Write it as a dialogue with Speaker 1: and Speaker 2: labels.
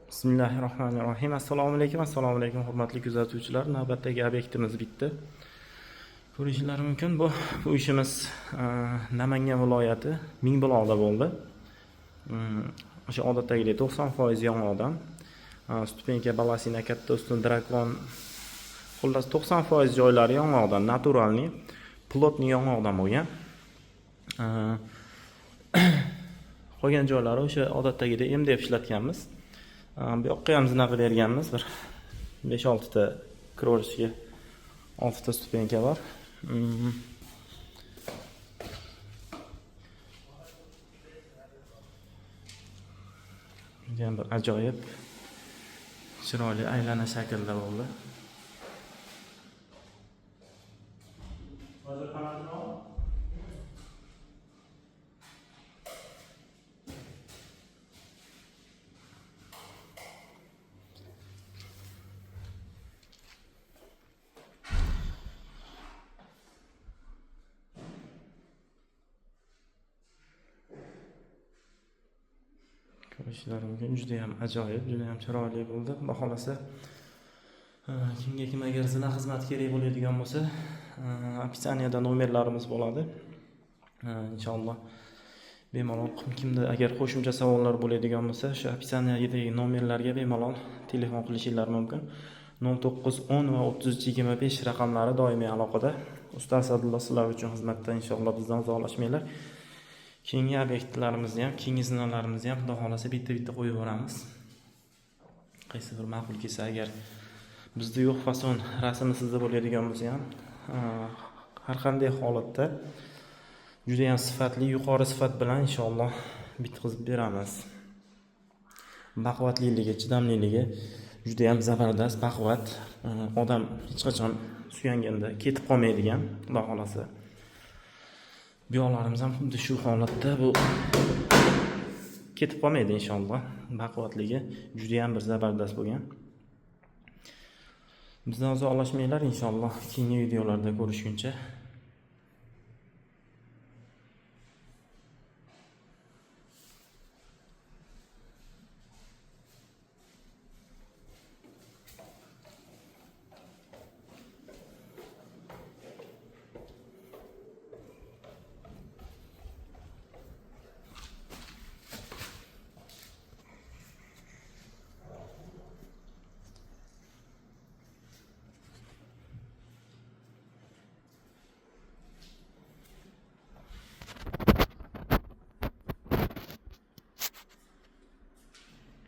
Speaker 1: Bismillahirrohmanirrohim. Assalomu alaykum hurmatli kuzatuvchilar. Navbatdagi obyektimiz bitdi. Ko'rishingiz mumkin, bu ishimiz Namangan viloyati Mingbuloqda bo'ldi. O'sha odatdagidek 90% yong'oqdan. Stupenka, balasina, katta ustun, drakon, xullas 90% joylari yong'oqdan, naturalni, plotni yong'oqdan bo'lgan. Qolgan joylari o'sha odatdagidek MDF ishlatganmiz. Bu yoqqa ham zinaqa berganmiz. Bir 5-6 ta krolishga 6 ta stupenka bor. Ham bir ajoyib chiroyli aylana shaklda bo'ldi. Ko'rishingiz mumkin, juda ham ajoyib, juda ham chiroyli bo'ldi. Xohlasa kimga agar zina xizmat kerak bo'ladigan bo'lsa, opsiyaniyada nomerlarimiz bo'ladi. Inshaalloh bemalol kimda agar qo'shimcha savollar bo'ladigan bo'lsa, shu opsiyaniyadagi nomerlarga bemalol telefon qilishingiz mumkin. 0910 va 3325 raqamlari doimiy aloqada. Ustoz Asadulla sizlar uchun xizmatda, inshaalloh bizdan uzoqlashmanglar. Keyingi obyektlarimizni ham, keyingi zinalarimizni ham xudo xolasa bitta qo'yib boramiz. Qaysi bir ma'qul kelsa, agar bizda yo'q fason rasmi sizda bo'ladigan bo'lsa ham, har qanday holatda juda ham sifatli, yuqori sifat bilan inshaalloh bitkazib beramiz. Baquvvatliligi, chidamliligi juda ham zabardast, baquvvat. Odam hech qachon suyanganda ketib qolmaydigan, xudo xolasa. Bu yoqlarimiz ham xuddi shu holatda, bu ketib qolmaydi inshaalloh. Baquvvatligi juda ham bir zabardast bo'lgan. Bizdan uzoqlashmanglar inshaalloh. Keyingi videolarda ko'rishguncha